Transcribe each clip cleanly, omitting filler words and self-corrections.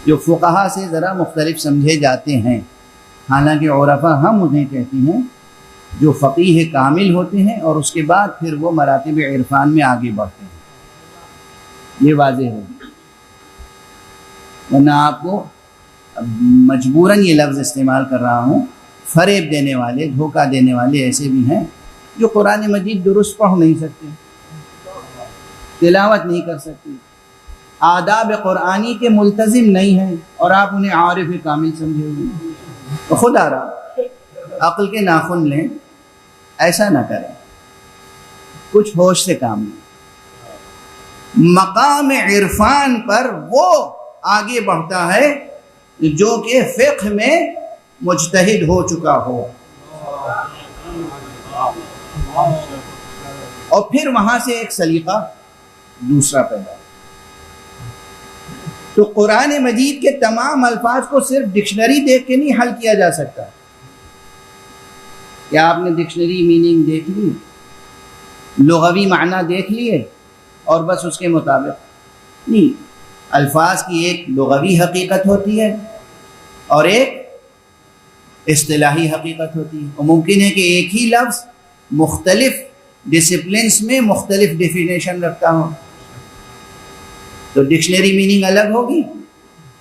جو فقہا سے ذرا مختلف سمجھے جاتے ہیں، حالانکہ عرفا ہم انہیں کہتے ہیں جو فقیہ کامل ہوتے ہیں اور اس کے بعد پھر وہ مراتب عرفان میں آگے بڑھتے ہیں۔ یہ واضح ہے، ورنہ آپ کو مجبوراً یہ لفظ استعمال کر رہا ہوں، فریب دینے والے، دھوکہ دینے والے ایسے بھی ہیں جو قرآن مجید درست پڑھ نہیں سکتے، تلاوت نہیں کر سکتے، آداب قرآنی کے ملتزم نہیں ہیں، اور آپ انہیں عارف کامل سمجھے ہوئے۔ تو خدا رہا عقل کے ناخن لیں، ایسا نہ کریں، کچھ ہوش سے کام لیں۔ مقام عرفان پر وہ آگے بڑھتا ہے جو کہ فقہ میں مجتہد ہو چکا ہو، اور پھر وہاں سے ایک سلیقہ دوسرا پیدا۔ تو قرآن مجید کے تمام الفاظ کو صرف ڈکشنری دیکھ کے نہیں حل کیا جا سکتا۔ کیا آپ نے ڈکشنری میننگ دیکھ لی، لغوی معنی دیکھ لیے اور بس اس کے مطابق نہیں؟ الفاظ کی ایک لغوی حقیقت ہوتی ہے اور ایک اصطلاحی حقیقت ہوتی ہے، اور ممکن ہے کہ ایک ہی لفظ مختلف ڈسپلنس میں مختلف ڈیفینیشن رکھتا ہو، تو ڈکشنری میننگ الگ ہوگی،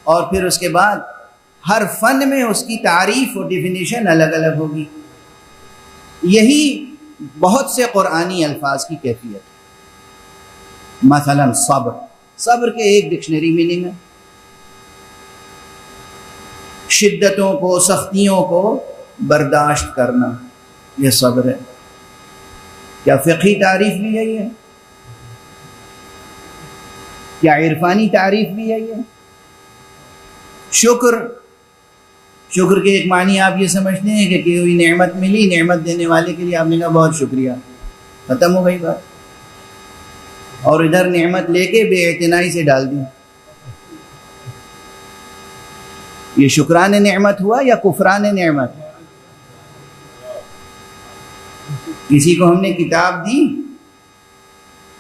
اور پھر اس کے بعد ہر فن میں اس کی تعریف اور ڈیفینیشن الگ الگ ہوگی۔ یہی بہت سے قرآنی الفاظ کی کیفیت ہے۔ مثلا صبر، صبر کے ایک ڈکشنری میننگ ہے، شدتوں کو، سختیوں کو برداشت کرنا، یہ صبر ہے۔ کیا فقہی تعریف بھی یہی ہے؟ کیا عرفانی تعریف بھی یہی ہے؟ شکر، شکر کے ایک معنی آپ یہ سمجھتے ہیں کہ کوئی نعمت ملی، نعمت دینے والے کے لیے آپ نے کہا بہت شکریہ، ختم ہو گئی بات، اور ادھر نعمت لے کے بے اعتنائی سے ڈال دی۔ یہ شکران نعمت ہوا یا کفران نعمت؟ کسی کو ہم نے کتاب دی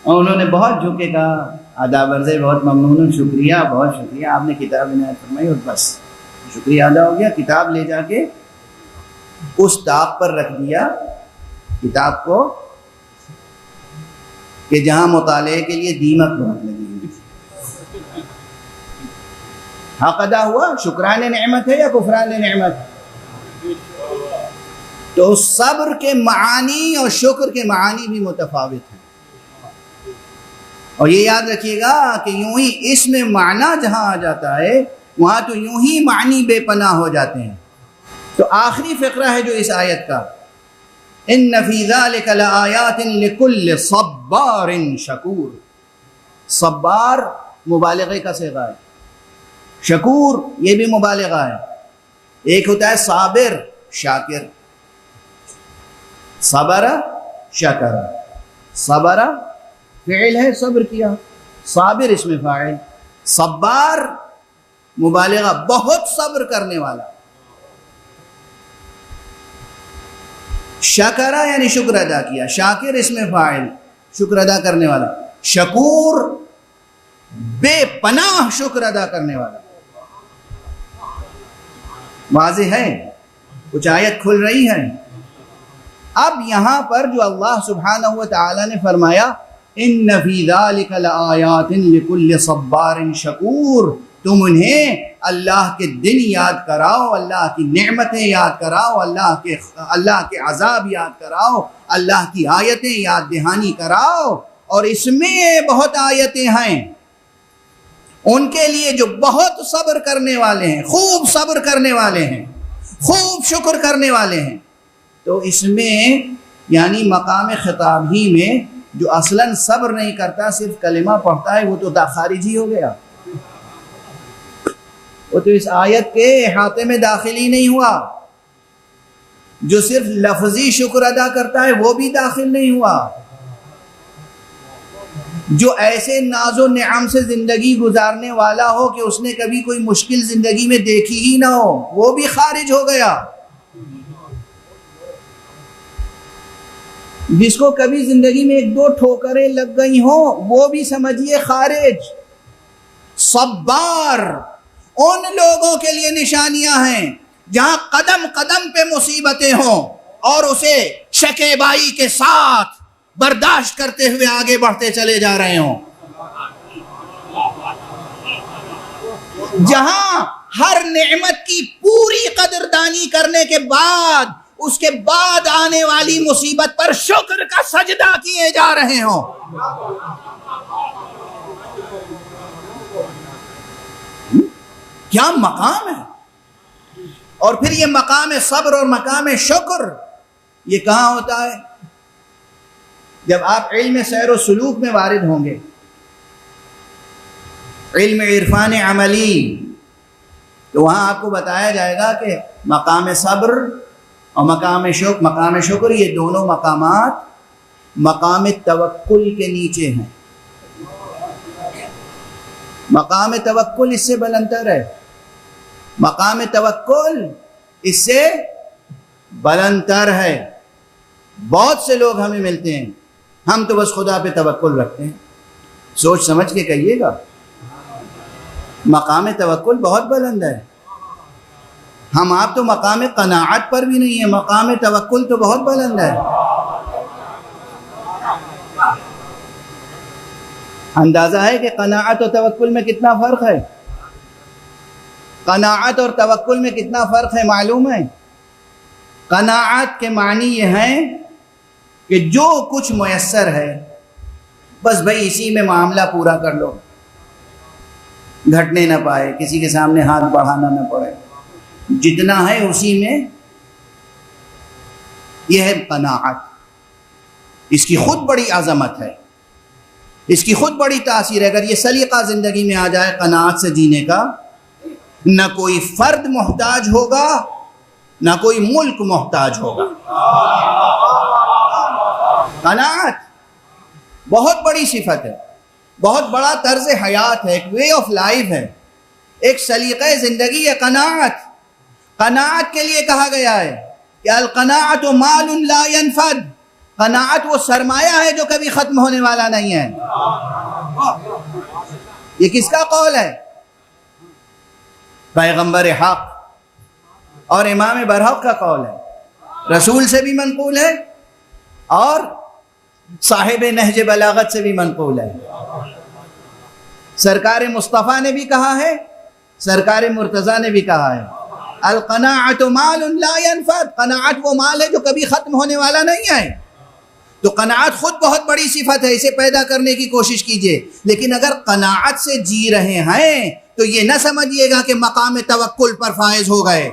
اور انہوں نے بہت جھک کے کہا آداب عرض، بہت ممنون، شکریہ، بہت شکریہ، آپ نے کتاب عنایت فرمائی، اور بس شکریہ ادا ہو گیا، کتاب لے جا کے اس طاق پر رکھ دیا کتاب کو کہ جہاں مطالعے کے لیے دیمک بہت لگی ہوئی۔ حق ادا ہوا؟ شکران نعمت ہے یا کفران نعمت؟ تو صبر کے معانی اور شکر کے معانی بھی متفاوت ہیں، اور یہ یاد رکھیے گا کہ یوں ہی اس میں معنی جہاں آ جاتا ہے وہاں تو یوں ہی معنی بے پناہ ہو جاتے ہیں۔ تو آخری فقرہ ہے جو اس آیت کا، ان فی ذلک لآیات لکل صبار شکور۔ صبار مبالغے کا صیغہ ہے، شکور یہ بھی مبالغہ ہے۔ ایک ہوتا ہے صابر، شاکر، صبر شکر، صبر فعل ہے، صبر کیا، صابر اس میں فاعل، صبار مبالغہ، بہت صبر کرنے والا، شکرہ یعنی شکر ادا کیا، شاکر اس میں فاعل، شکر ادا کرنے والا، شکور بے پناہ شکر ادا کرنے والا۔ واضح ہے؟ کچھ آیت کھل رہی ہے۔ اب یہاں پر جو اللہ سبحانہ و تعالی نے فرمایا ان فی ذالک لآیات لکل صبار شکور، تم انہیں اللہ کے دن یاد کراؤ، اللہ کی نعمتیں یاد کراؤ، اللہ کے عذاب یاد کراؤ، اللہ کی آیتیں یاد دہانی کراؤ، اور اس میں بہت آیتیں ہیں ان کے لیے جو بہت صبر کرنے والے ہیں، خوب صبر کرنے والے ہیں، خوب شکر کرنے والے ہیں۔ تو اس میں یعنی مقام خطاب ہی میں جو اصلاً صبر نہیں کرتا، صرف کلمہ پڑھتا ہے، وہ تو خارجی ہو گیا، وہ تو اس آیت کے احاطے میں داخل ہی نہیں ہوا۔ جو صرف لفظی شکر ادا کرتا ہے وہ بھی داخل نہیں ہوا، جو ایسے ناز و نعم سے زندگی گزارنے والا ہو کہ اس نے کبھی کوئی مشکل زندگی میں دیکھی ہی نہ ہو، وہ بھی خارج ہو گیا۔ جس کو کبھی زندگی میں ایک دو ٹھوکریں لگ گئی ہوں وہ بھی سمجھیے خارج۔ صبار ان لوگوں کے لیے نشانیاں ہیں جہاں قدم قدم پہ مصیبتیں ہوں اور اسے شکیبائی کے ساتھ برداشت کرتے ہوئے آگے بڑھتے چلے جا رہے ہوں، جہاں ہر نعمت کی پوری قدردانی کرنے کے بعد اس کے بعد آنے والی مصیبت پر شکر کا سجدہ کیے جا رہے ہوں۔ کیا مقام ہے! اور پھر یہ مقام صبر اور مقام شکر یہ کہاں ہوتا ہے؟ جب آپ علم سیر و سلوک میں وارد ہوں گے، علم عرفان عملی، تو وہاں آپ کو بتایا جائے گا کہ مقام صبر اور مقام شکر یہ دونوں مقامات مقام توکل کے نیچے ہیں۔ مقام توکل اس سے بلندتر ہے، مقام توکل اس سے بلندتر ہے۔ بہت سے لوگ ہمیں ملتے ہیں، ہم تو بس خدا پہ توکل رکھتے ہیں، سوچ سمجھ کے کہیے گا، مقام توکل بہت بلند ہے۔ ہم آپ تو مقام قناعت پر بھی نہیں ہیں، مقام توکل تو بہت بلند ہے۔ اندازہ ہے کہ قناعت اور توکل میں کتنا فرق ہے؟ قناعت اور توکل میں کتنا فرق ہے معلوم ہے؟ قناعت کے معنی یہ ہیں کہ جو کچھ میسر ہے بس بھائی اسی میں معاملہ پورا کر لو، گھٹنے نہ پائے، کسی کے سامنے ہاتھ بڑھانا نہ پڑے، جتنا ہے اسی میں، یہ ہے قناعت۔ اس کی خود بڑی عظمت ہے، اس کی خود بڑی تاثیر ہے۔ اگر یہ سلیقہ زندگی میں آ جائے قناعت سے جینے کا، نہ کوئی فرد محتاج ہوگا، نہ کوئی ملک محتاج ہوگا۔ قناعت بہت بڑی صفت ہے، بہت بڑا طرز حیات ہے، ایک وے آف لائف ہے، ایک سلیقہ زندگی ہے۔ قناعت کے لیے کہا گیا ہے کہ القناعت مال لا ينفد، قناعت وہ سرمایہ ہے جو کبھی ختم ہونے والا نہیں ہے۔ یہ کس کا قول ہے؟ پیغمبر حق اور امام برحق کا قول ہے، رسول سے بھی منقول ہے اور صاحب نہج بلاغت سے بھی منقول ہے۔ سرکار مصطفیٰ نے بھی کہا ہے، سرکار مرتضیٰ نے بھی کہا ہے، القناعت مال لا ينفد، قناعت وہ مال ہے جو کبھی ختم ہونے والا نہیں ہے۔ تو قناعت خود بہت بڑی صفت ہے، اسے پیدا کرنے کی کوشش کیجئے، لیکن اگر قناعت سے جی رہے ہیں تو یہ نہ سمجھیے گا کہ مقام توکل پر فائز ہو گئے۔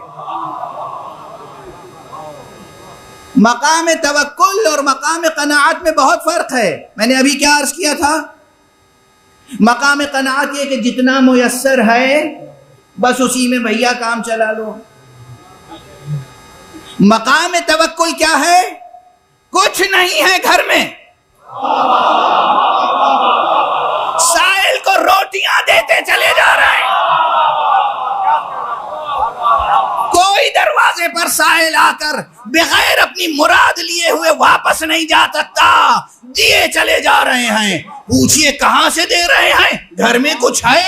مقام توکل اور مقام قناعت میں بہت فرق ہے۔ میں نے ابھی کیا عرض کیا تھا؟ مقام قناعت یہ کہ جتنا میسر ہے بس اسی میں بھیا کام چلا لو۔ مقام توکل کیا ہے؟ کچھ نہیں ہے گھر میں، سائل کو روٹیاں دیتے چلے جا رہے ہیں، کوئی دروازے پر سائل آ کر بغیر اپنی مراد لیے ہوئے واپس نہیں جا سکتا، دیے چلے جا رہے ہیں۔ پوچھئے کہاں سے دے رہے ہیں؟ گھر میں کچھ ہے؟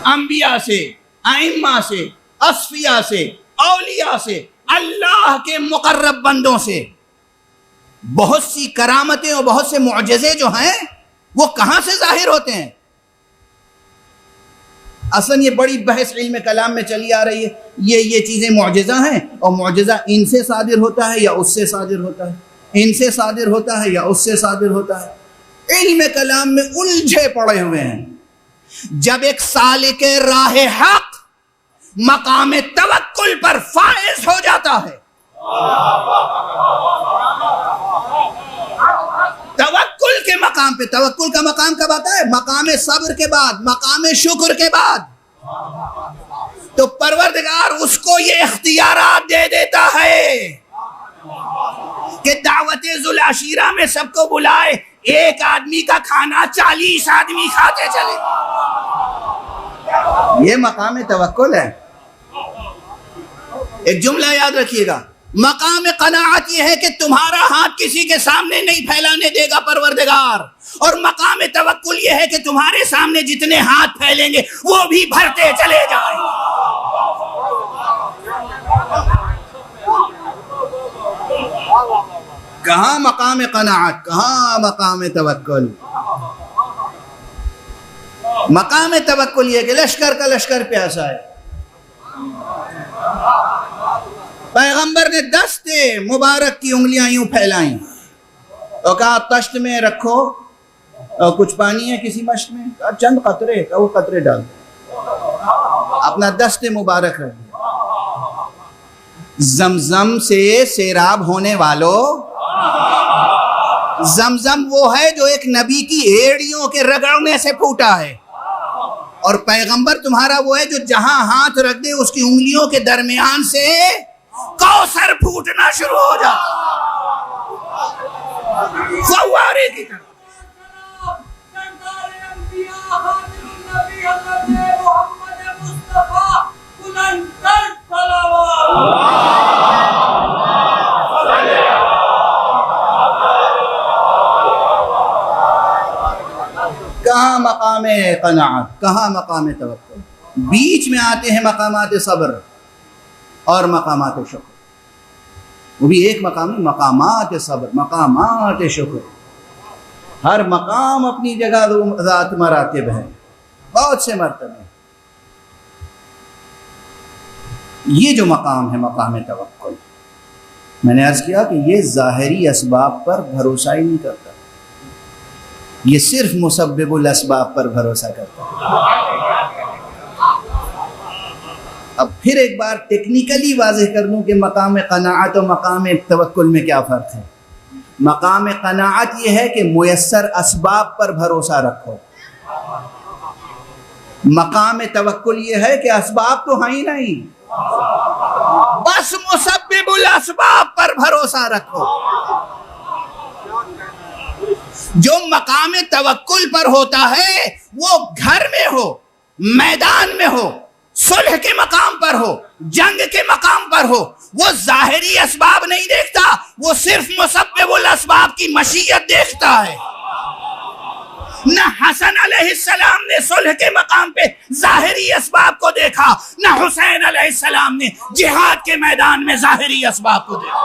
انبیاء سے، ائمہ سے، اصفیاء سے، اولیاء سے، اللہ کے مقرب بندوں سے بہت سی کرامتیں اور بہت سے معجزے جو ہیں وہ کہاں سے ظاہر ہوتے ہیں؟ اصلا یہ بڑی بحث علم کلام میں چلی آ رہی ہے، یہ چیزیں معجزہ ہیں، اور معجزہ ان سے صادر ہوتا ہے یا اس سے صادر ہوتا ہے، ان سے صادر ہوتا ہے یا اس سے صادر ہوتا ہے۔ علم کلام میں الجھے پڑے ہوئے ہیں۔ جب ایک سالک راہ حق مقام توکل پر فائز ہو جاتا ہے، توکل کے مقام پہ، توکل کا مقام کب آتا ہے؟ مقام صبر کے بعد، مقام شکر کے بعد، تو پروردگار اس کو یہ اختیارات دے دیتا ہے کہ دعوت ذوالعشیرہ میں سب کو بلائے، ایک آدمی کا کھانا 40 آدمی کھاتے چلے۔ یہ مقام توکل ہے۔ ایک جملہ یاد رکھیے گا، مقام قناعت یہ ہے کہ تمہارا ہاتھ کسی کے سامنے نہیں پھیلانے دے گا پروردگار، اور مقام توکل یہ ہے کہ تمہارے سامنے جتنے ہاتھ پھیلیں گے وہ بھی بھرتے چلے جائیں۔ کہاں مقام قناعت، کہاں مقام توکل؟ مقام توکل یہ کہ لشکر کا لشکر پیاسا ہے، پیغمبر نے دست مبارک کی انگلیاں یوں پھیلائیں اور کہا تشت میں رکھو، کچھ پانی ہے کسی مشت میں؟ چند قطرے، وہ قطرے ڈال دو، اپنا دست مبارک رکھ دیا۔ زمزم سے سیراب ہونے والوں، زمزم وہ ہے جو ایک نبی کی ایڑیوں کے رگڑنے سے پھوٹا ہے، اور پیغمبر تمہارا وہ ہے جو جہاں ہاتھ رکھ دے اس کی انگلیوں کے درمیان سے کوثر پھوٹنا شروع ہو جاتا، فوارے کی طرح۔ کہاں مقام قناعت، کہاں مقام توکل؟ بیچ میں آتے ہیں مقامات صبر اور مقامات شکر، وہ بھی ایک مقام نہیں، مقامات صبر، مقامات شکر۔ ہر مقام اپنی جگہ ذات مراتب ہے، بہت سے مرتبے۔ یہ جو مقام ہے مقام توکل، میں نے عرض کیا کہ یہ ظاہری اسباب پر بھروسہ ہی نہیں کرتا، یہ صرف مسبب الاسباب پر بھروسہ کرتا ہے۔ اب پھر ایک بار ٹیکنیکلی واضح کر دوں کہ مقام قناعت و مقام توکل میں کیا فرق ہے۔ مقام قناعت یہ ہے کہ میسر اسباب پر بھروسہ رکھو، مقام توکل یہ ہے کہ اسباب تو ہیں ہی نہیں، بس مسبب الاسباب پر بھروسہ رکھو۔ جو مقام توکل پر ہوتا ہے وہ گھر میں ہو، میدان میں ہو، صلح کے مقام پر ہو، جنگ کے مقام پر ہو، وہ ظاہری اسباب نہیں دیکھتا، وہ صرف مسبب الاسباب کی مشیت دیکھتا ہے۔ نہ حسن علیہ السلام نے صلح کے مقام پہ ظاہری اسباب کو دیکھا، نہ حسین علیہ السلام نے جہاد کے میدان میں ظاہری اسباب کو دیکھا۔